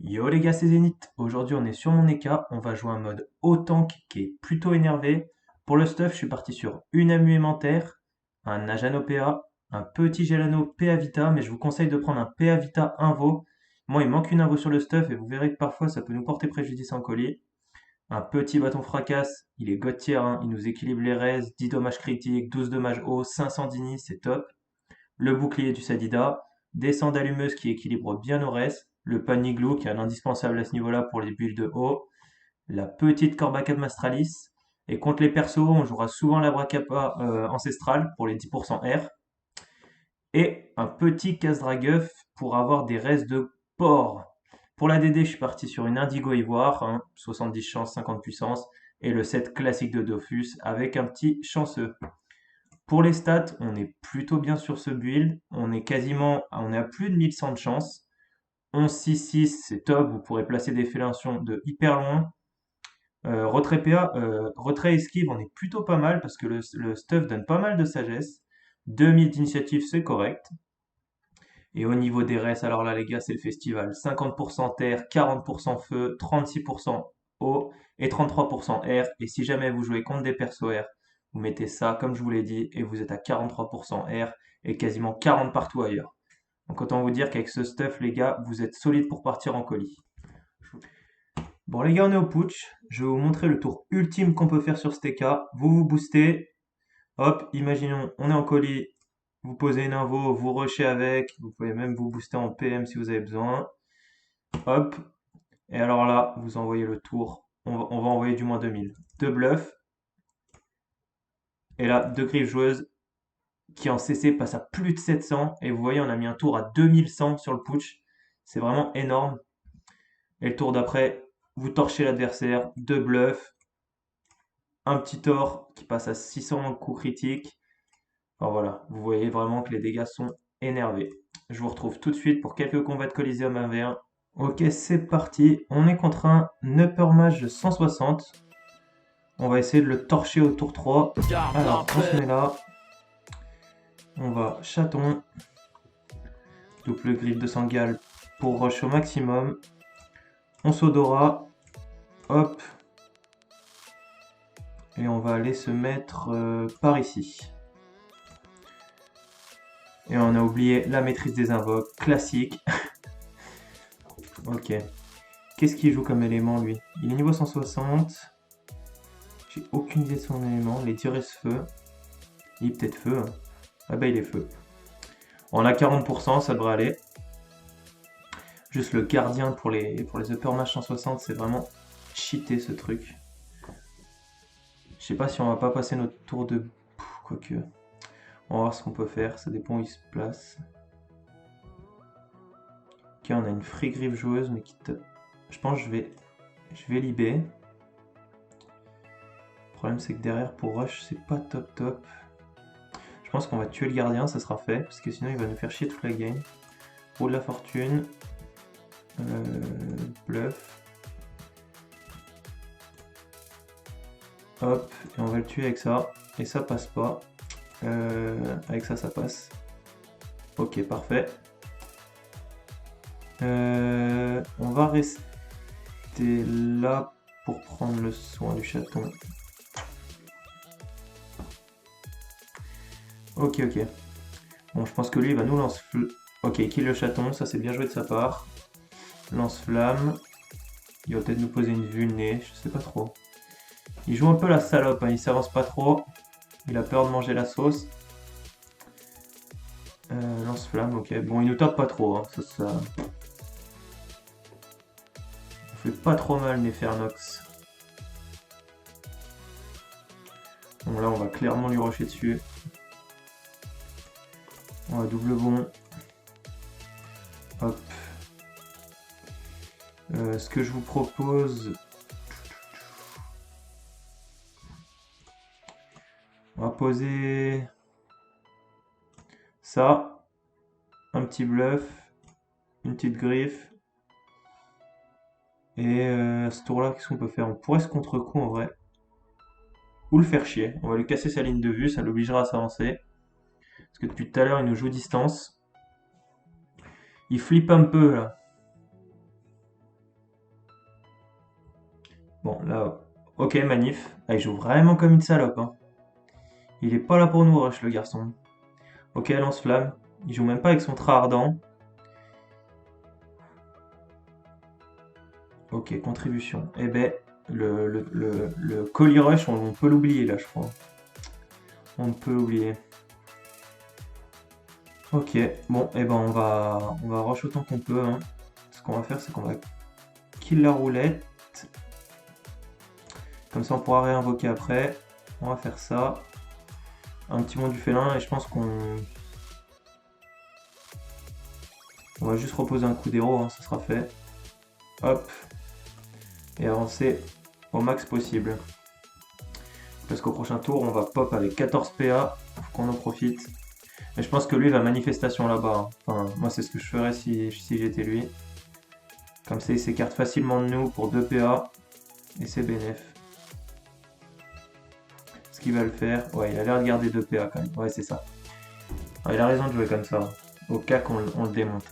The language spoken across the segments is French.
Yo les gars, c'est Zénith. Aujourd'hui, on est sur mon Eka. On va jouer un mode haut tank qui est plutôt énervé. Pour le stuff, je suis parti sur une Amu aimentaire, un Najano PA, un petit Gelano PA Vita, mais je vous conseille de prendre un PA Vita Invo. Moi, il manque une Invo sur le stuff et vous verrez que parfois ça peut nous porter préjudice en colis. Un petit bâton fracasse, il est God tier 1, il nous équilibre les res, 10 dommages critiques, 12 dommages hauts, 500 d'ini, c'est top. Le bouclier du Sadida, des sangs d'allumeuse qui équilibrent bien nos res, le paniglou qui est un indispensable à ce niveau-là pour les builds de haut, la petite Corbacap Mastralis, et contre les persos, on jouera souvent la Bracapa ancestrale pour les 10% R, et un petit casse-dragueuf pour avoir des res de porc. Pour la DD, je suis parti sur une Indigo Ivoire, hein, 70 chance, 50 puissance, et le set classique de Dofus avec un petit chanceux. Pour les stats, on est plutôt bien sur ce build. On est à plus de 1100 de chance. 11-6-6, c'est top. Vous pourrez placer des félincions de hyper loin. Retrait PA, retrait esquive, on est plutôt pas mal parce que le stuff donne pas mal de sagesse. 2000 d'initiative, c'est correct. Et au niveau des res, alors là, les gars, c'est le festival. 50% terre, 40% feu, 36% eau et 33% air. Et si jamais vous jouez contre des persos air, vous mettez ça, comme je vous l'ai dit, et vous êtes à 43% air et quasiment 40 partout ailleurs. Donc autant vous dire qu'avec ce stuff, les gars, vous êtes solide pour partir en colis. Bon, les gars, on est au putsch. Je vais vous montrer le tour ultime qu'on peut faire sur ce TK. Vous vous boostez. Hop, imaginons, on est en colis. Vous posez une invo, vous rushez avec. Vous pouvez même vous booster en PM si vous avez besoin. Hop. Et alors là, vous envoyez le tour. On va envoyer du moins 2000. Deux bluffs. Et là, deux griffes joueuses qui en CC passent à plus de 700. Et vous voyez, on a mis un tour à 2100 sur le putsch. C'est vraiment énorme. Et le tour d'après, vous torchez l'adversaire. Deux bluffs. Un petit tort qui passe à 600 coups critiques. Enfin voilà, vous voyez vraiment que les dégâts sont énervés. Je vous retrouve tout de suite pour quelques combats de Coliseum 1v1. Ok, c'est parti. On est contre un Upper Mage de 160. On va essayer de le torcher au tour 3. Alors, on se met là. On va chaton. Double griffe de Sangal pour rush au maximum. On s'odora. Hop. Et on va aller se mettre par ici. Et on a oublié la maîtrise des invoques. Classique. Ok. Qu'est-ce qu'il joue comme élément, lui? Il est niveau 160. J'ai aucune idée de son élément. Les Tyrus feu. Il est peut-être feu. Hein. Ah bah il est feu. On a 40%, ça devrait aller. Juste le gardien pour les Upper Mage 160, c'est vraiment cheaté ce truc. Je sais pas si on va pas passer notre tour de... Quoique... On va voir ce qu'on peut faire, ça dépend où il se place. Ok, on a une free griffe joueuse, mais qui te... Je pense que je vais libérer. Le problème c'est que derrière pour rush c'est pas top top. Je pense qu'on va tuer le gardien, ça sera fait, parce que sinon il va nous faire chier toute la game. Roue de la fortune. Bluff. Hop, et on va le tuer avec ça. Et ça passe pas. Avec ça, ça passe. Ok, parfait. On va rester là pour prendre le soin du chaton. Ok, ok. Bon, je pense que lui, il va nous lance... Ok, il kill le chaton, ça c'est bien joué de sa part. Lance-flamme. Il va peut-être nous poser une vulnée, je sais pas trop. Il joue un peu la salope, hein, il s'avance pas trop. Il a peur de manger la sauce. Lance-flamme, ok. Bon, il nous tape pas trop, hein, ça... On fait pas trop mal, Nefernox. Bon, là, on va clairement lui rusher dessus. On va double bon. Hop. Ce que je vous propose... On va poser... ça. Un petit bluff. Une petite griffe. Et ce tour-là, qu'est-ce qu'on peut faire? On pourrait se contre-coup en vrai. ou le faire chier. On va lui casser sa ligne de vue, ça l'obligera à s'avancer. Parce que depuis tout à l'heure, il nous joue distance. Il flippe un peu là. Bon, là, ok, manif. Ah, il joue vraiment comme une salope, hein. Il est pas là pour nous, rush, le garçon. Ok, lance-flamme. Il joue même pas avec son train ardent. Ok, contribution. Eh ben, le colis rush, on peut l'oublier là, je crois. On peut l'oublier. Ok, bon, eh ben on va rush autant qu'on peut, hein. Ce qu'on va faire, c'est qu'on va kill la roulette. Comme ça, on pourra réinvoquer après. On va faire ça. Un petit mot du félin, et je pense on va juste reposer un coup d'héros, hein, ça sera fait. Hop. Et avancer au max possible. Parce qu'au prochain tour, on va pop avec 14 PA. Faut qu'on en profite. Mais je pense que lui va manifestation là-bas, hein. Enfin, moi, c'est ce que je ferais si j'étais lui. Comme ça, il s'écarte facilement de nous pour 2 PA. Et c'est bénef. Ce qu'il va le faire. Ouais, il a l'air de garder 2 PA quand même. Ouais, c'est ça. Ah, il a raison de jouer comme ça. Au cas qu'on le démonte.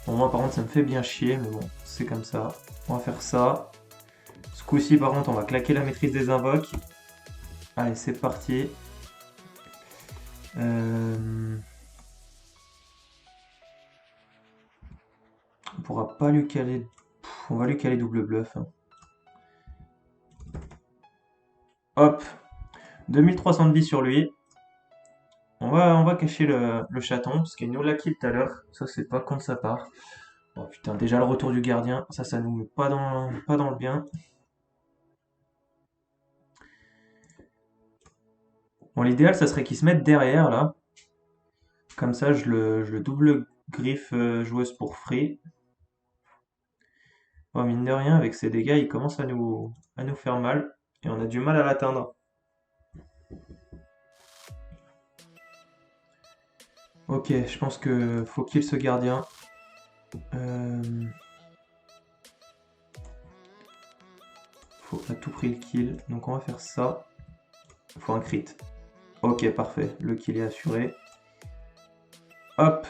Bon, moi, par contre, ça me fait bien chier. Mais bon, c'est comme ça. On va faire ça. Ce coup-ci, par contre, on va claquer la maîtrise des invoques. Allez, c'est parti. On pourra pas lui caler. On va lui caler double bluff, hein. Hop, 2300 de vie sur lui. On va cacher le chaton, parce qu'il nous l'a kill tout à l'heure. Ça, c'est pas con de sa part. Oh putain, déjà le retour du gardien. Ça nous met pas dans le bien. Bon, l'idéal, ça serait qu'il se mette derrière, là. Comme ça, je le double griffe joueuse pour free. Oh, mine de rien, avec ses dégâts, il commence à nous faire mal. Et on a du mal à l'atteindre. Ok, je pense que faut kill ce gardien. Faut à tout prix le kill. Donc on va faire ça. Faut un crit. Ok, parfait. Le kill est assuré. Hop.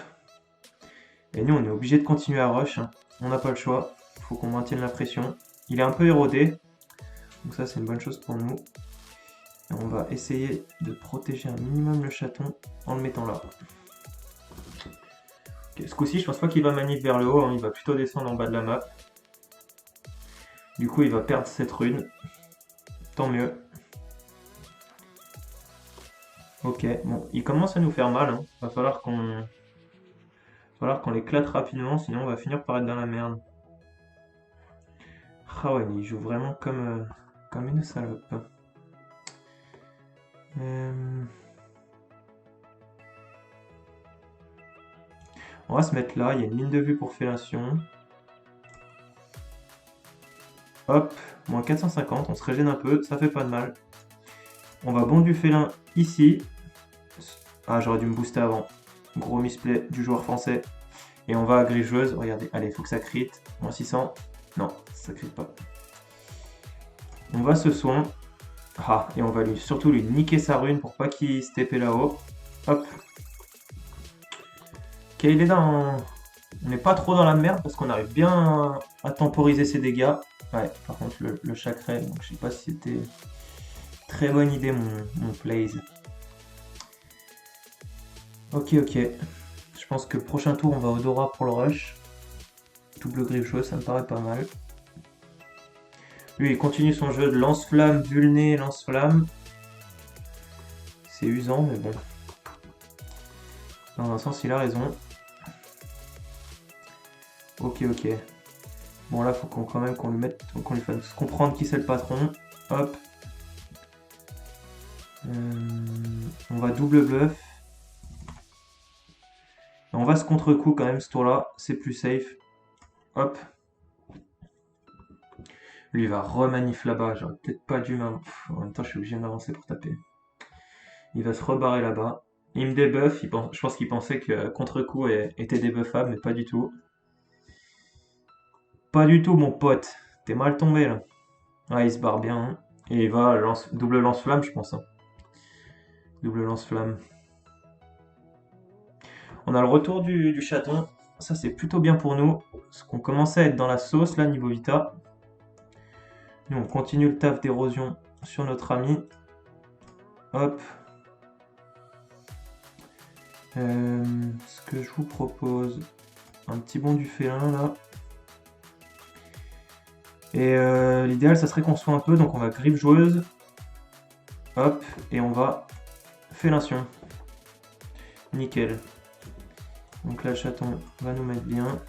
Et nous, on est obligé de continuer à rush, hein. On n'a pas le choix. Faut qu'on maintienne la pression. Il est un peu érodé. Donc ça, c'est une bonne chose pour nous. Et on va essayer de protéger un minimum le chaton en le mettant là. Ok, ce coup-ci, je pense pas qu'il va manip vers le haut, hein. Il va plutôt descendre en bas de la map. Du coup, il va perdre cette rune. Tant mieux. Ok, bon, il commence à nous faire mal, hein. Va falloir qu'on l'éclate rapidement, sinon on va finir par être dans la merde. Ah ouais, il joue vraiment comme une salope. On va se mettre là, il y a une ligne de vue pour fellation. Hop, moins 450, on se régène un peu, ça fait pas de mal. On va bon du félin ici. Ah, j'aurais dû me booster avant. Gros misplay du joueur français. Et on va à grille joueuse, regardez, allez, il faut que ça crit. Moins 600. Non, ça crit pas. On va se soin. Ah, et on va surtout lui niquer sa rune pour pas qu'il se TP là-haut. Hop. Ok, il est dans... On n'est pas trop dans la merde parce qu'on arrive bien à temporiser ses dégâts. Ouais, par contre, le chakra, donc je sais pas si c'était très bonne idée mon plays. Ok. Je pense que le prochain tour, on va au Dora pour le rush. Double griffe joueuse, ça me paraît pas mal. Lui, il continue son jeu de lance-flamme, vulné, lance-flamme. C'est usant, mais bon. Dans un sens, il a raison. Ok. Bon, là, faut quand même qu'on lui fasse comprendre qui c'est le patron. Hop. On va double bluff. On va se contre-coup quand même ce tour-là. C'est plus safe. Hop. Lui, il va remanif là-bas. J'aurais peut-être pas dû en même temps, je suis obligé d'avancer pour taper. Il va se rebarrer là-bas. Il me débuff. Je pense qu'il pensait que contre-coup était débuffable, mais pas du tout. Pas du tout, mon pote. T'es mal tombé, là. Ouais, il se barre bien, hein. Et il va double lance-flamme, je pense, hein. Double lance-flamme. On a le retour du chaton. Ça, c'est plutôt bien pour nous. Parce qu'on commençait à être dans la sauce, là, niveau Vita. Nous, on continue le taf d'érosion sur notre ami. Hop. Ce que je vous propose, un petit bond du félin, là. Et l'idéal, ça serait qu'on soit un peu. Donc, on va griffe joueuse. Hop. Et on va félation. Nickel. Donc là, le chaton va nous mettre bien.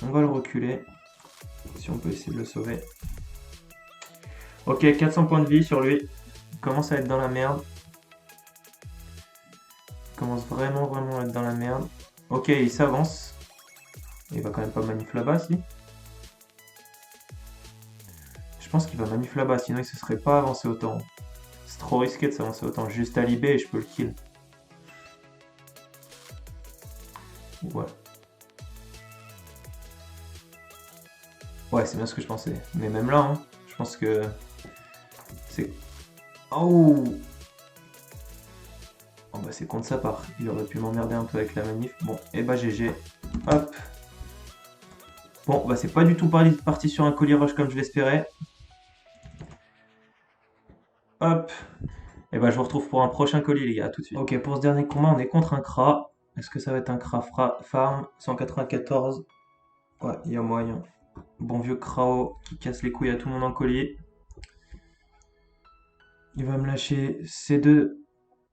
On va le reculer. Si on peut essayer de le sauver. Ok, 400 points de vie sur lui. Il commence à être dans la merde. Il commence vraiment à être dans la merde. Ok, il s'avance. Il va quand même pas manif là-bas, si. Je pense qu'il va manif là-bas, sinon il se serait pas avancé autant. C'est trop risqué de s'avancer autant. Juste à l'IB et je peux le kill. Ouais. Ouais, c'est bien ce que je pensais. Mais même là, hein, je pense que c'est... Oh! Oh bah c'est contre sa part. Il aurait pu m'emmerder un peu avec la manif. Bon, et bah GG. Hop. Bon, bah c'est pas du tout parti sur un colis rush comme je l'espérais. Hop. Et bah je vous retrouve pour un prochain colis les gars, à tout de suite. Ok, pour ce dernier combat, on est contre un Kra. Est-ce que ça va être un Kra farm 194? Ouais, il y a moyen. Bon vieux Krao qui casse les couilles à tout le monde en collier. Il va me lâcher ces deux.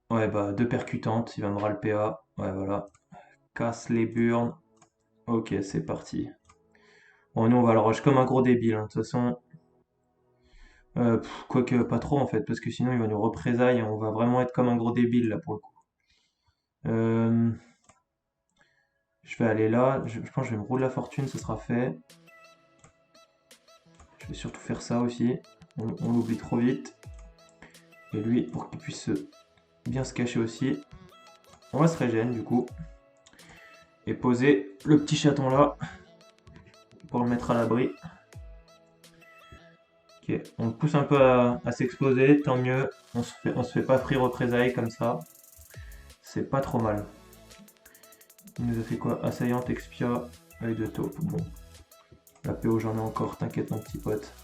Ouais, bah deux percutantes. Il va me ras le PA. Ouais, voilà. Casse les burnes. Ok, c'est parti. Bon, nous on va le rush comme un gros débile, hein. De toute façon, quoique pas trop en fait, parce que sinon il va nous représailles et on va vraiment être comme un gros débile là pour le coup. Euh, je vais aller là. Je pense que je vais me rouler la fortune, ce sera fait. Je vais surtout faire ça aussi. On l'oublie trop vite. Et lui, pour qu'il puisse bien se cacher aussi. On va se régénérer du coup. Et poser le petit chaton là. Pour le mettre à l'abri. Ok, on le pousse un peu à s'exposer, tant mieux. On se fait pas free représailles comme ça. C'est pas trop mal. Il nous a fait quoi? Assaillante, expia, œil de taupe. Bon. La PO j'en ai encore, t'inquiète mon petit pote.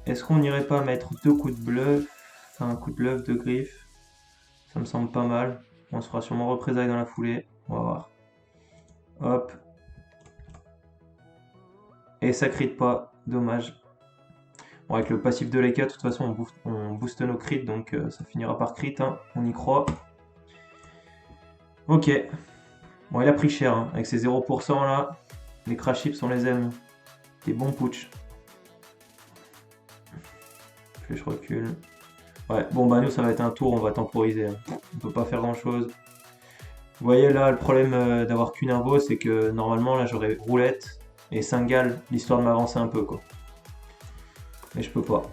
Est-ce qu'on n'irait pas mettre deux coups de bluff? Enfin un coup de bluff, deux griffes. Ça me semble pas mal. On se fera sûrement représailles dans la foulée. On va voir. Hop. Et ça crit pas. Dommage. Bon, avec le passif de l'EK, de toute façon, on booste nos crits, donc ça finira par crit, hein. On y croit. Ok. Bon, il a pris cher, hein. Avec ses 0% là. Les crash chips, on les aime. Des bons putsch. Je recule. Ouais, bon, bah nous, ça va être un tour, on va temporiser, hein. On peut pas faire grand chose. Vous voyez là, le problème d'avoir qu'une invo, c'est que normalement, là, j'aurais roulette et Singal, l'histoire de m'avancer un peu, quoi. Mais je peux pas.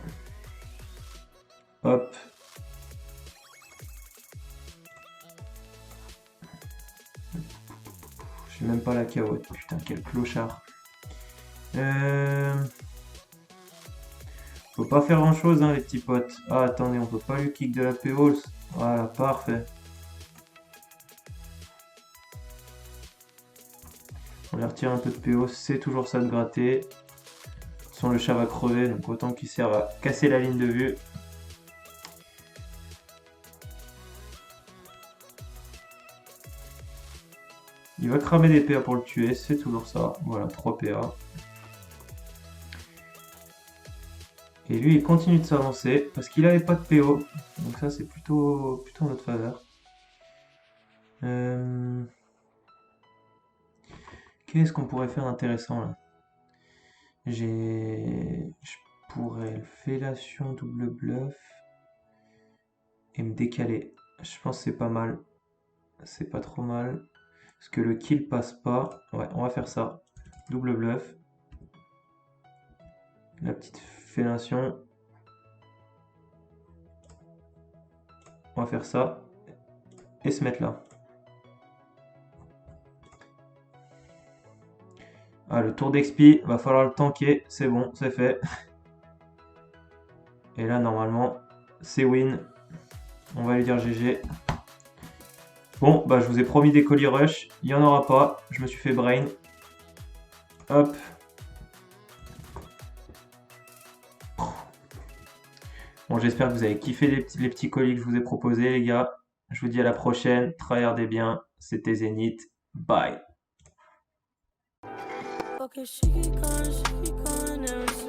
Hop. J'ai même pas la KO. Putain, quel clochard. Faut pas faire grand chose, hein, les petits potes. Ah, attendez, on peut pas lui kick de la PO. Voilà, parfait. On lui retire un peu de PO, c'est toujours ça de gratter. Sans le chat va crever, donc autant qu'il serve à casser la ligne de vue. Il va cramer des PA pour le tuer, c'est toujours ça. Voilà, 3 PA. Et lui, il continue de s'avancer parce qu'il avait pas de PO. Donc ça, c'est plutôt en notre faveur. Qu'est-ce qu'on pourrait faire d'intéressant là? Je pourrais fellation double bluff et me décaler. Je pense que c'est pas mal. C'est pas trop mal. Parce que le kill passe pas. Ouais, on va faire ça. Double bluff. La petite fellation. On va faire ça. et se mettre là. Ah, le tour d'expi, va falloir le tanker, c'est bon, c'est fait. Et là, normalement, c'est win. On va lui dire GG. Bon, bah je vous ai promis des colis rush, il n'y en aura pas, je me suis fait brain. Hop. Bon, j'espère que vous avez kiffé les petits colis que je vous ai proposés, les gars. Je vous dis à la prochaine, tryhardez bien, c'était Zénith, bye. Okay, she keep calling, never